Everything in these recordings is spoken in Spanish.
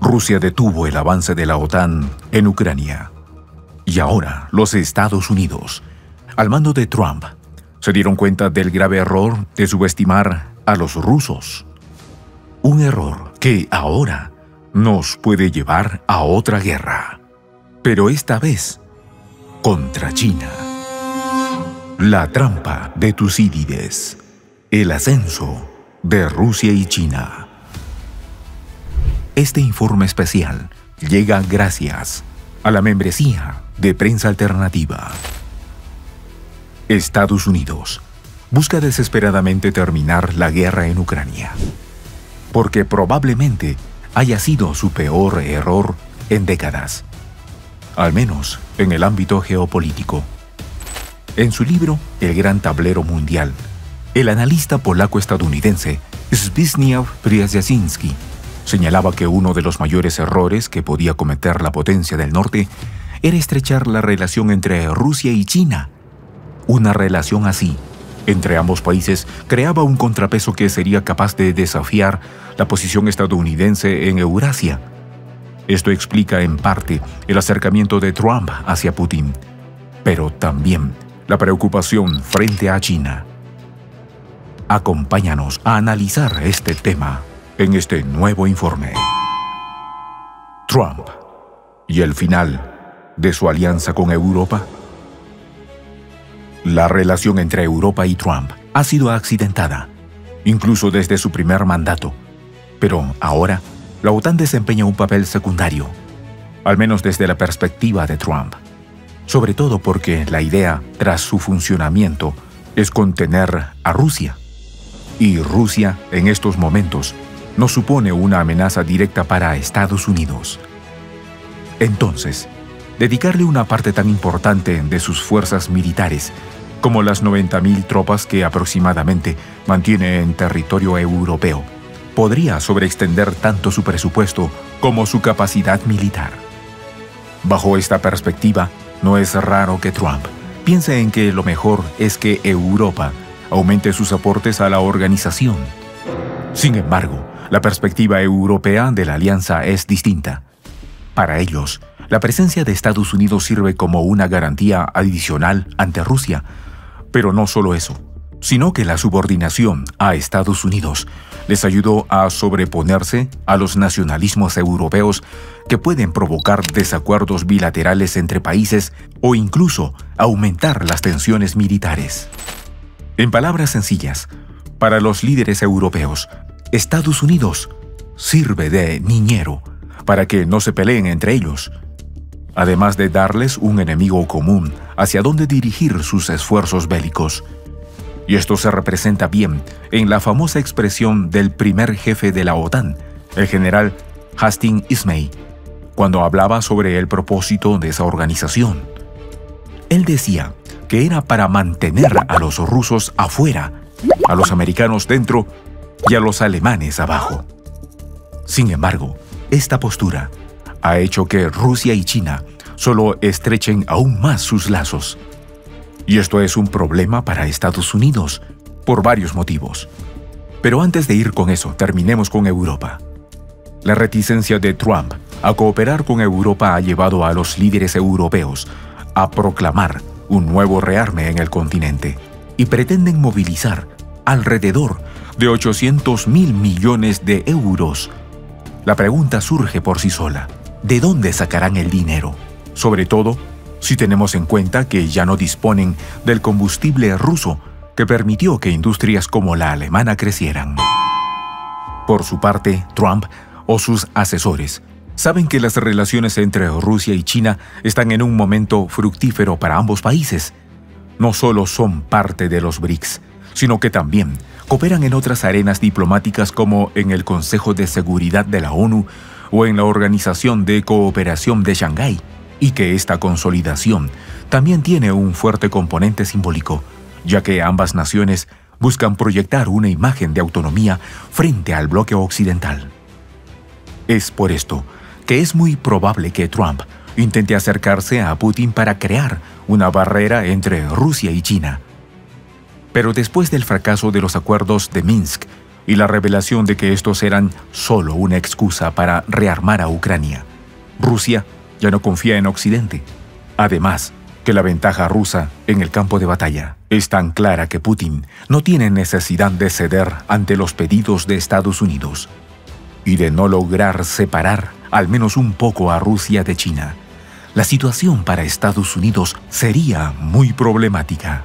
Rusia detuvo el avance de la OTAN en Ucrania. Y ahora los Estados Unidos, al mando de Trump, se dieron cuenta del grave error de subestimar a los rusos. Un error que ahora nos puede llevar a otra guerra, pero esta vez contra China. La trampa de Tucídides. El ascenso de Rusia y China. Este informe especial llega gracias a la membresía de Prensa Alternativa. Estados Unidos busca desesperadamente terminar la guerra en Ucrania, porque probablemente haya sido su peor error en décadas, al menos en el ámbito geopolítico. En su libro El Gran Tablero Mundial, el analista polaco-estadounidense Zbigniew Brzezinski señalaba que uno de los mayores errores que podía cometer la potencia del norte era estrechar la relación entre Rusia y China. Una relación así, entre ambos países, creaba un contrapeso que sería capaz de desafiar la posición estadounidense en Eurasia. Esto explica en parte el acercamiento de Trump hacia Putin, pero también la preocupación frente a China. Acompáñanos a analizar este tema en este nuevo informe. Trump y el final de su alianza con Europa. La relación entre Europa y Trump ha sido accidentada, incluso desde su primer mandato, pero ahora la OTAN desempeña un papel secundario, al menos desde la perspectiva de Trump, sobre todo porque la idea tras su funcionamiento es contener a Rusia. Y Rusia, en estos momentos, no supone una amenaza directa para Estados Unidos. Entonces, dedicarle una parte tan importante de sus fuerzas militares, como las 90.000 tropas que aproximadamente mantiene en territorio europeo, podría sobreextender tanto su presupuesto como su capacidad militar. Bajo esta perspectiva, no es raro que Trump piense en que lo mejor es que Europa aumente sus aportes a la organización. Sin embargo, la perspectiva europea de la alianza es distinta. Para ellos, la presencia de Estados Unidos sirve como una garantía adicional ante Rusia. Pero no solo eso, sino que la subordinación a Estados Unidos les ayudó a sobreponerse a los nacionalismos europeos que pueden provocar desacuerdos bilaterales entre países o incluso aumentar las tensiones militares. En palabras sencillas, para los líderes europeos, Estados Unidos sirve de niñero para que no se peleen entre ellos, además de darles un enemigo común hacia dónde dirigir sus esfuerzos bélicos. Y esto se representa bien en la famosa expresión del primer jefe de la OTAN, el general Hastings Ismay, cuando hablaba sobre el propósito de esa organización. Él decía que era para mantener a los rusos afuera, a los americanos dentro y a los alemanes abajo. Sin embargo, esta postura ha hecho que Rusia y China solo estrechen aún más sus lazos. Y esto es un problema para Estados Unidos, por varios motivos. Pero antes de ir con eso, terminemos con Europa. La reticencia de Trump a cooperar con Europa ha llevado a los líderes europeos a proclamar un nuevo rearme en el continente y pretenden movilizar alrededor de 800.000 millones de euros. La pregunta surge por sí sola: ¿de dónde sacarán el dinero? Sobre todo, si tenemos en cuenta que ya no disponen del combustible ruso que permitió que industrias como la alemana crecieran. Por su parte, Trump o sus asesores saben que las relaciones entre Rusia y China están en un momento fructífero para ambos países. No solo son parte de los BRICS, sino que también cooperan en otras arenas diplomáticas como en el Consejo de Seguridad de la ONU o en la Organización de Cooperación de Shanghái, y que esta consolidación también tiene un fuerte componente simbólico, ya que ambas naciones buscan proyectar una imagen de autonomía frente al bloque occidental. Es por esto que es muy probable que Trump intente acercarse a Putin para crear una barrera entre Rusia y China. Pero después del fracaso de los acuerdos de Minsk, y la revelación de que estos eran solo una excusa para rearmar a Ucrania. Rusia ya no confía en Occidente. Además, que la ventaja rusa en el campo de batalla es tan clara que Putin no tiene necesidad de ceder ante los pedidos de Estados Unidos y de no lograr separar al menos un poco a Rusia de China. La situación para Estados Unidos sería muy problemática.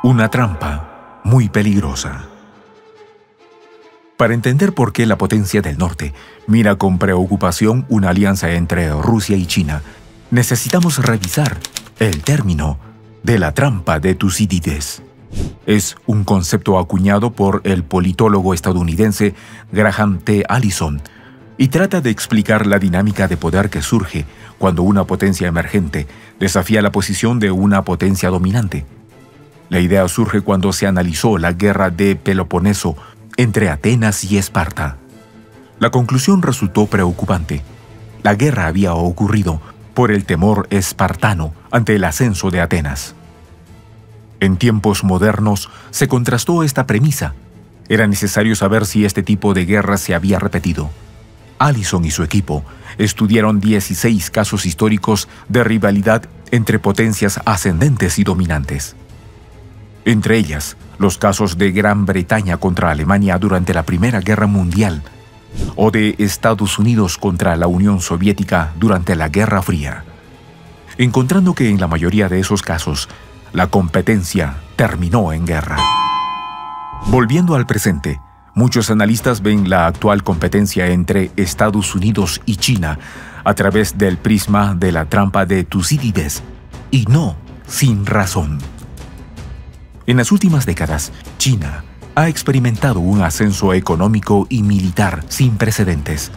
Una trampa muy peligrosa. Para entender por qué la potencia del norte mira con preocupación una alianza entre Rusia y China, necesitamos revisar el término de la trampa de Tucídides. Es un concepto acuñado por el politólogo estadounidense Graham T. Allison y trata de explicar la dinámica de poder que surge cuando una potencia emergente desafía la posición de una potencia dominante. La idea surge cuando se analizó la guerra de Peloponeso entre Atenas y Esparta. La conclusión resultó preocupante. La guerra había ocurrido por el temor espartano ante el ascenso de Atenas. En tiempos modernos se contrastó esta premisa. Era necesario saber si este tipo de guerra se había repetido. Allison y su equipo estudiaron 16 casos históricos de rivalidad entre potencias ascendentes y dominantes. Entre ellas, los casos de Gran Bretaña contra Alemania durante la Primera Guerra Mundial o de Estados Unidos contra la Unión Soviética durante la Guerra Fría, encontrando que en la mayoría de esos casos, la competencia terminó en guerra. Volviendo al presente, muchos analistas ven la actual competencia entre Estados Unidos y China a través del prisma de la trampa de Tucídides, y no sin razón. En las últimas décadas, China ha experimentado un ascenso económico y militar sin precedentes,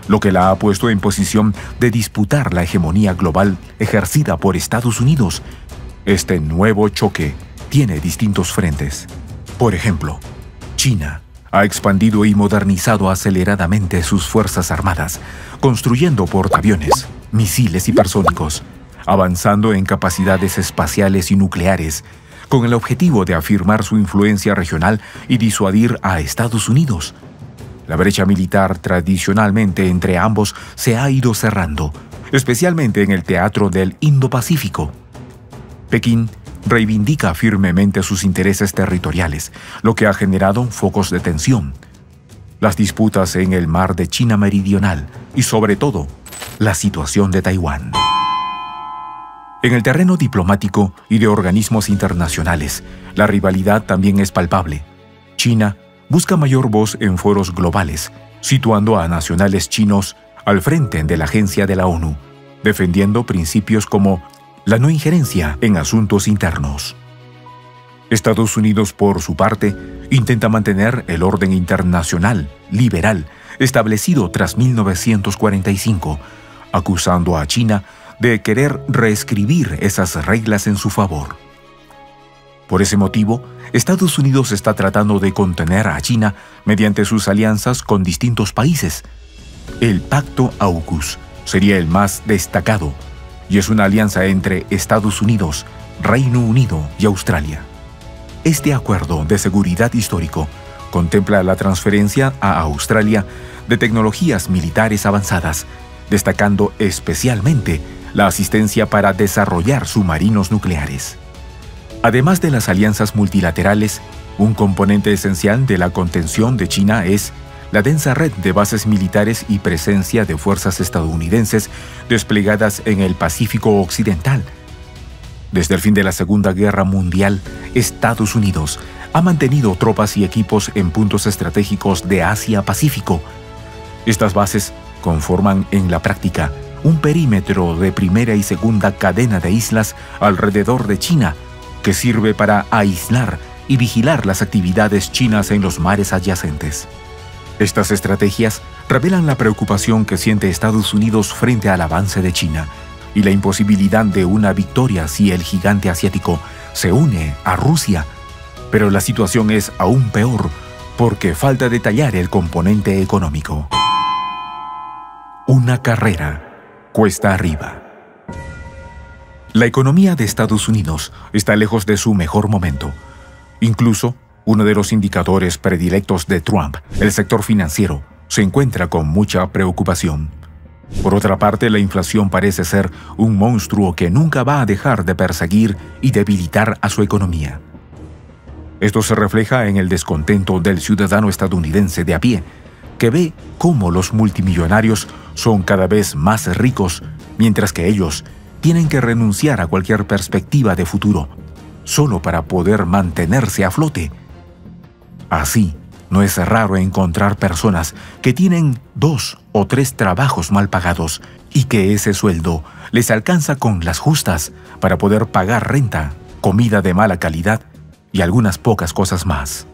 lo que la ha puesto en posición de disputar la hegemonía global ejercida por Estados Unidos. Este nuevo choque tiene distintos frentes. Por ejemplo, China ha expandido y modernizado aceleradamente sus fuerzas armadas, construyendo portaaviones, misiles hipersónicos, avanzando en capacidades espaciales y nucleares, con el objetivo de afirmar su influencia regional y disuadir a Estados Unidos. La brecha militar tradicionalmente entre ambos se ha ido cerrando, especialmente en el teatro del Indo-Pacífico. Pekín reivindica firmemente sus intereses territoriales, lo que ha generado focos de tensión. Las disputas en el mar de China Meridional y, sobre todo, la situación de Taiwán. En el terreno diplomático y de organismos internacionales, la rivalidad también es palpable. China busca mayor voz en foros globales, situando a nacionales chinos al frente de la agencia de la ONU, defendiendo principios como la no injerencia en asuntos internos. Estados Unidos, por su parte, intenta mantener el orden internacional liberal establecido tras 1945, acusando a China de querer reescribir esas reglas en su favor. Por ese motivo, Estados Unidos está tratando de contener a China mediante sus alianzas con distintos países. El Pacto AUKUS sería el más destacado, y es una alianza entre Estados Unidos, Reino Unido y Australia. Este acuerdo de seguridad histórico contempla la transferencia a Australia de tecnologías militares avanzadas, destacando especialmente la asistencia para desarrollar submarinos nucleares. Además de las alianzas multilaterales, un componente esencial de la contención de China es la densa red de bases militares y presencia de fuerzas estadounidenses desplegadas en el Pacífico Occidental. Desde el fin de la Segunda Guerra Mundial, Estados Unidos ha mantenido tropas y equipos en puntos estratégicos de Asia-Pacífico. Estas bases conforman en la práctica un perímetro de primera y segunda cadena de islas alrededor de China, que sirve para aislar y vigilar las actividades chinas en los mares adyacentes. Estas estrategias revelan la preocupación que siente Estados Unidos frente al avance de China y la imposibilidad de una victoria si el gigante asiático se une a Rusia. Pero la situación es aún peor porque falta detallar el componente económico. Una carrera cuesta arriba. La economía de Estados Unidos está lejos de su mejor momento. Incluso, Uno de los indicadores predilectos de Trump, el sector financiero, se encuentra con mucha preocupación. Por otra parte, la inflación parece ser un monstruo que nunca va a dejar de perseguir y debilitar a su economía. Esto se refleja en el descontento del ciudadano estadounidense de a pie, que ve cómo los multimillonarios son cada vez más ricos, mientras que ellos tienen que renunciar a cualquier perspectiva de futuro, solo para poder mantenerse a flote. Así, no es raro encontrar personas que tienen 2 o 3 trabajos mal pagados y que ese sueldo les alcanza con las justas para poder pagar renta, comida de mala calidad y algunas pocas cosas más.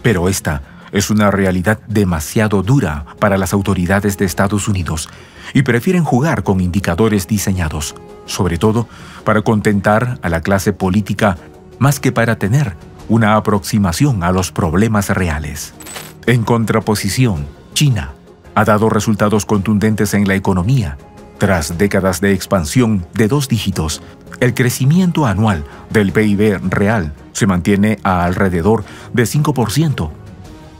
Pero esta es una realidad demasiado dura para las autoridades de Estados Unidos y prefieren jugar con indicadores diseñados, sobre todo para contentar a la clase política más que para tener una aproximación a los problemas reales. En contraposición, China ha dado resultados contundentes en la economía. Tras décadas de expansión de 2 dígitos, el crecimiento anual del PIB real se mantiene a alrededor de 5%.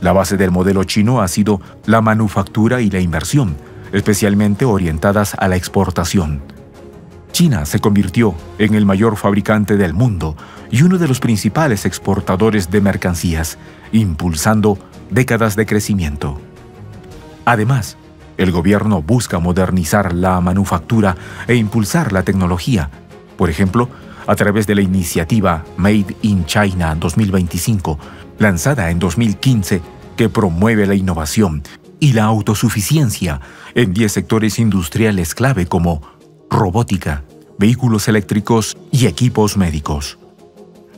La base del modelo chino ha sido la manufactura y la inversión, especialmente orientadas a la exportación. China se convirtió en el mayor fabricante del mundo y uno de los principales exportadores de mercancías, impulsando décadas de crecimiento. Además, el gobierno busca modernizar la manufactura e impulsar la tecnología, por ejemplo, a través de la iniciativa Made in China 2025, lanzada en 2015, que promueve la innovación y la autosuficiencia en 10 sectores industriales clave como robótica, vehículos eléctricos y equipos médicos.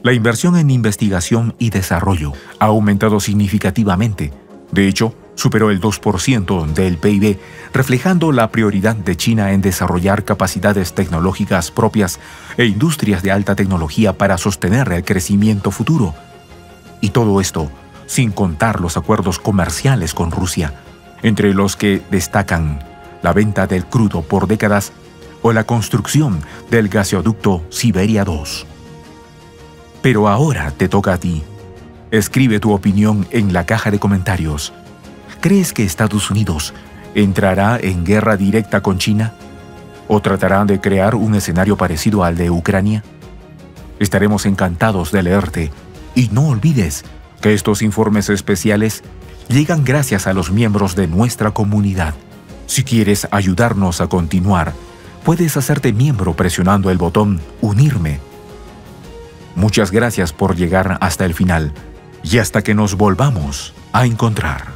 La inversión en investigación y desarrollo ha aumentado significativamente. De hecho, superó el 2% del PIB, reflejando la prioridad de China en desarrollar capacidades tecnológicas propias e industrias de alta tecnología para sostener el crecimiento futuro. Y todo esto sin contar los acuerdos comerciales con Rusia, entre los que destacan la venta del crudo por décadas o la construcción del gasoducto Siberia 2. Pero ahora te toca a ti. Escribe tu opinión en la caja de comentarios. ¿Crees que Estados Unidos entrará en guerra directa con China? ¿O tratará de crear un escenario parecido al de Ucrania? Estaremos encantados de leerte. Y no olvides que estos informes especiales llegan gracias a los miembros de nuestra comunidad. Si quieres ayudarnos a continuar, puedes hacerte miembro presionando el botón Unirme. Muchas gracias por llegar hasta el final y hasta que nos volvamos a encontrar.